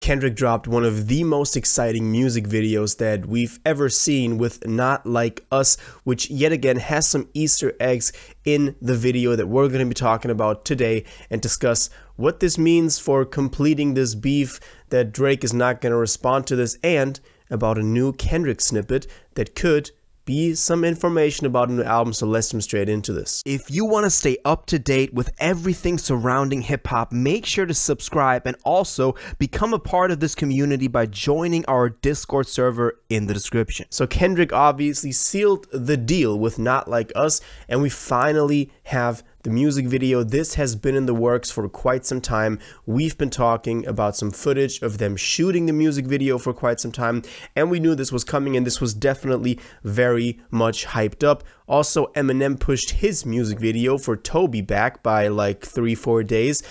Kendrick dropped one of the most exciting music videos that we've ever seen with Not Like Us, which yet again has some Easter eggs in the video that we're going to be talking about today and discuss what this means for completing this beef, that Drake is not going to respond to this, and about a new Kendrick snippet that could be some information about a new album, so let's jump straight into this. If you want to stay up to date with everything surrounding hip-hop, make sure to subscribe and also become a part of this community by joining our Discord server in the description. So Kendrick obviously sealed the deal with Not Like Us, and we finally have the music video. This has been in the works for quite some time. We've been talking about some footage of them shooting the music video for quite some time, and we knew this was coming, and this was definitely very much hyped up. Also, Eminem pushed his music video for Toby back by like 3-4 days.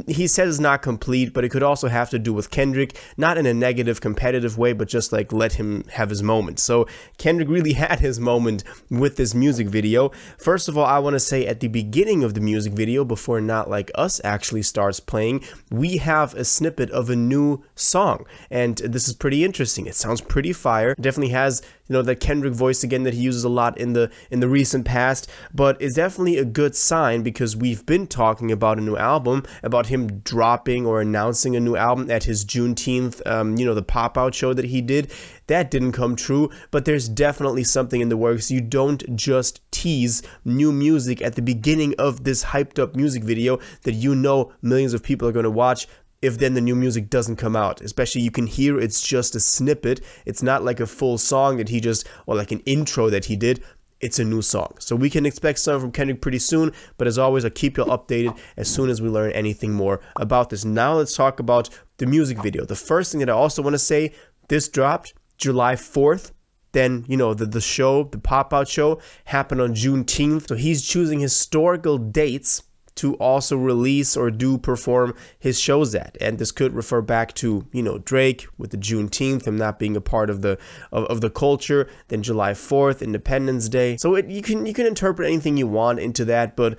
He says it's not complete, but it could also have to do with Kendrick, not in a negative competitive way, but just like let him have his moment. So Kendrick really had his moment with this music video. First of all, I want to say at the beginning of the music video, before Not Like Us actually starts playing, we have a snippet of a new song, and this is pretty interesting. It sounds pretty fire. It definitely has, you know, that Kendrick voice again that he uses a lot in the recent past, but it's definitely a good sign because we've been talking about a new album, about him dropping or announcing a new album at his Juneteenth, you know, the pop-out show that he did. That didn't come true, but there's definitely something in the works. You don't just tease new music at the beginning of this hyped up music video that you know millions of people are going to watch if then the new music doesn't come out. Especially, you can hear it's just a snippet. It's not like a full song that he just, or like an intro that he did. It's a new song. So we can expect something from Kendrick pretty soon, but as always, I'll keep you updated as soon as we learn anything more about this. Now let's talk about the music video. The first thing that I also want to say, this dropped July 4th. Then, you know, the show, the pop-out show, happened on Juneteenth. So he's choosing historical dates to also release or perform his shows at, and this could refer back to, you know, Drake with the Juneteenth, him not being a part of the culture. Then July 4th, Independence Day. So you can interpret anything you want into that, but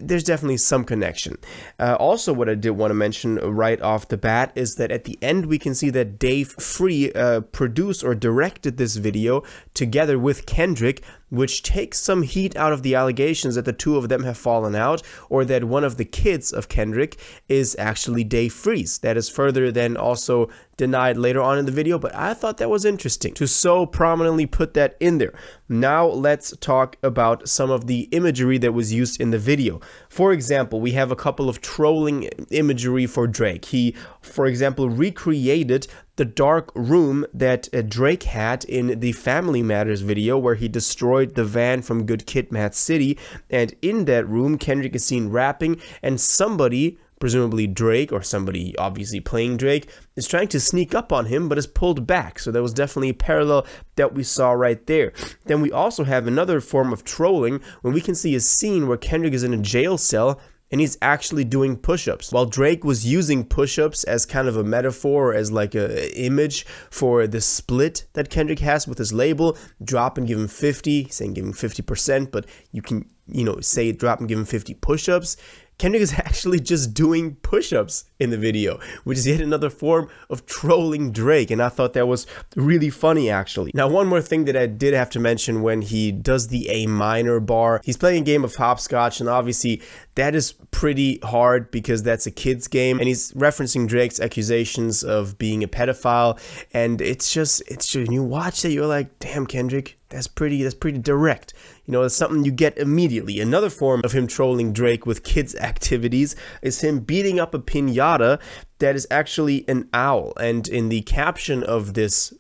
there's definitely some connection. Also, what I did want to mention right off the bat is that at the end we can see that Dave Free produced or directed this video together with Kendrick, which takes some heat out of the allegations that the two of them have fallen out, or that one of the kids of Kendrick is actually Dave Free's. That is further then also denied later on in the video, but I thought that was interesting to so prominently put that in there. Now let's talk about some of the imagery that was used in the video. For example, we have a couple of trolling imagery for Drake. He, for example, recreated the dark room that Drake had in the Family Matters video, where he destroyed the van from Good Kid, Mad City, and in that room Kendrick is seen rapping, and somebody, presumably Drake, or somebody obviously playing Drake, is trying to sneak up on him but is pulled back. So there was definitely a parallel that we saw right there. Then we also have another form of trolling when we can see a scene where Kendrick is in a jail cell and he's actually doing push-ups. While Drake was using push-ups as kind of a metaphor, as like a image for the split that Kendrick has with his label, drop and give him 50, saying give him 50%, but you can, you know, say drop and give him 50 push-ups. Kendrick is actually just doing push-ups in the video, which is yet another form of trolling Drake, and I thought that was really funny actually. Now, one more thing that I did have to mention, when he does the A minor bar, he's playing a game of hopscotch, and obviously that is pretty hard because that's a kid's game, and he's referencing Drake's accusations of being a pedophile, and it's just when you watch that, you're like, damn, Kendrick, that's pretty direct. You know, it's something you get immediately. Another form of him trolling Drake with kids' activities is him beating up a piñata that is actually an owl. And in the caption of this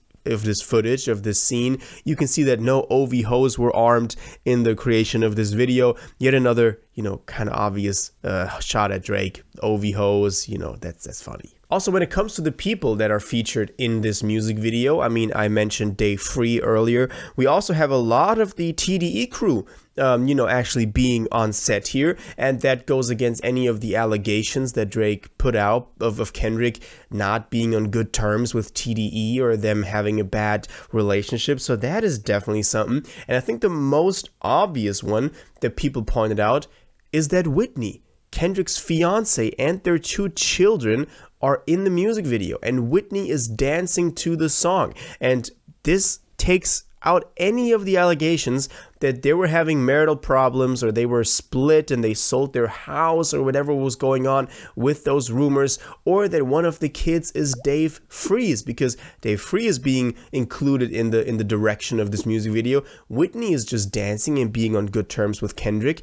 footage, of this scene, you can see that no OV hoes were armed in the creation of this video. Yet another, you know, kind of obvious shot at Drake. OV hoes, you know, that's funny. Also, when it comes to the people that are featured in this music video, I mean, I mentioned Dave Free earlier. We also have a lot of the TDE crew, you know, actually being on set here, and that goes against any of the allegations that Drake put out of Kendrick not being on good terms with TDE or them having a bad relationship. So that is definitely something. And I think the most obvious one that people pointed out is that Whitney Kendrick's fiance and their 2 children are in the music video, and Whitney is dancing to the song. And this takes out any of the allegations that they were having marital problems, or they were split and they sold their house, or whatever was going on with those rumors, or that one of the kids is Dave Freeze, because Dave Freeze is being included in the direction of this music video. Whitney is just dancing and being on good terms with Kendrick.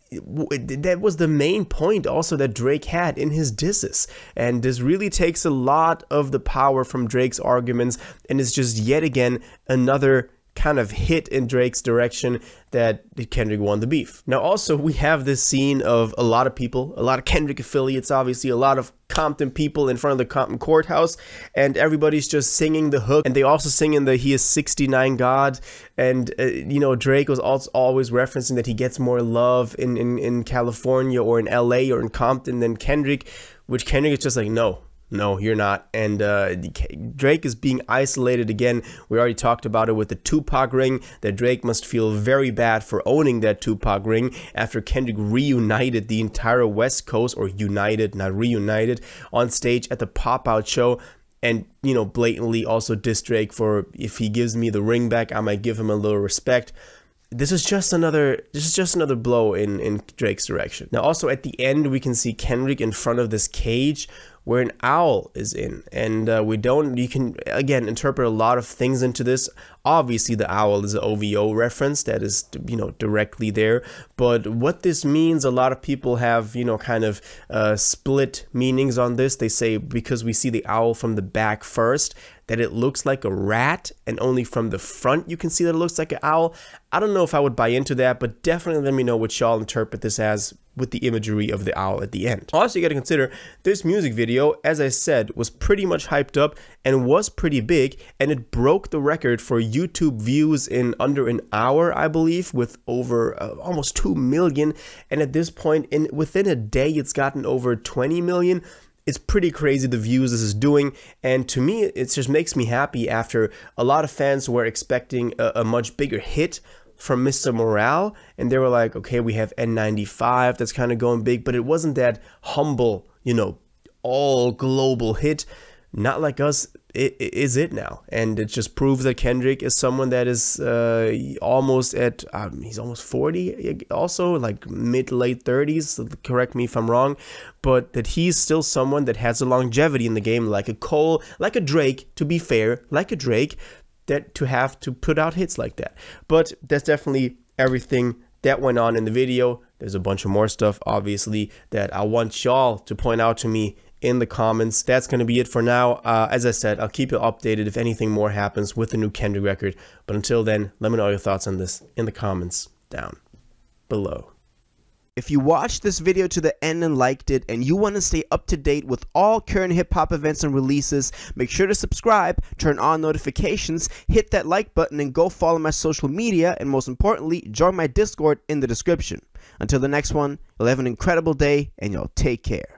That was the main point also that Drake had in his disses, and this really takes a lot of the power from Drake's arguments, and it's just yet again another kind of hit in Drake's direction that Kendrick won the beef. Now also we have this scene of a lot of people, a lot of Kendrick affiliates, obviously a lot of Compton people in front of the Compton courthouse, and everybody's just singing the hook, and they also sing in the "He is 69 God," and you know, Drake was also always referencing that he gets more love in California or in LA or in Compton than Kendrick, which Kendrick is just like, no, you're not. And Drake is being isolated again. We already talked about it with the Tupac ring, that Drake must feel very bad for owning that Tupac ring after Kendrick reunited the entire West Coast, or united, not reunited, on stage at the Pop-Out show. And, you know, blatantly also dissed Drake for, if he gives me the ring back, I might give him a little respect. This is just another blow in Drake's direction. Now also at the end we can see Kendrick in front of this cage where an owl is in, and you can again interpret a lot of things into this. Obviously the owl is an OVO reference that is, you know, directly there, but what this means, a lot of people have, you know, kind of split meanings on this. They say because we see the owl from the back first, that it looks like a rat, and only from the front you can see that it looks like an owl. I don't know if I would buy into that, but definitely let me know what y'all interpret this as with the imagery of the owl at the end. Also, you got to consider this music video, as I said, was pretty much hyped up and was pretty big, and it broke the record for YouTube views in under an hour, I believe, with over almost 2 million. And at this point, within a day, it's gotten over 20 million. It's pretty crazy the views this is doing, and to me it just makes me happy after a lot of fans were expecting a much bigger hit from Mr. Morale, and they were like, okay, we have N95 that's kind of going big, but it wasn't that humble, you know, all global hit. Not like us, is it now, and it just proves that Kendrick is someone that is almost at he's almost 40, also like mid-late 30s, so correct me if I'm wrong, but that he's still someone that has a longevity in the game, like a Cole, like a Drake, to be fair, like a Drake, that to have to put out hits like that. But that's definitely everything that went on in the video. There's a bunch of more stuff, obviously, that I want y'all to point out to me in the comments. That's going to be it for now. As I said, I'll keep you updated if anything more happens with the new Kendrick record. But until then, let me know your thoughts on this in the comments down below. If you watched this video to the end and liked it, and you want to stay up to date with all current hip-hop events and releases, make sure to subscribe, turn on notifications, hit that like button, and go follow my social media, and most importantly, join my Discord in the description. Until the next one, you'll have an incredible day, and y'all take care.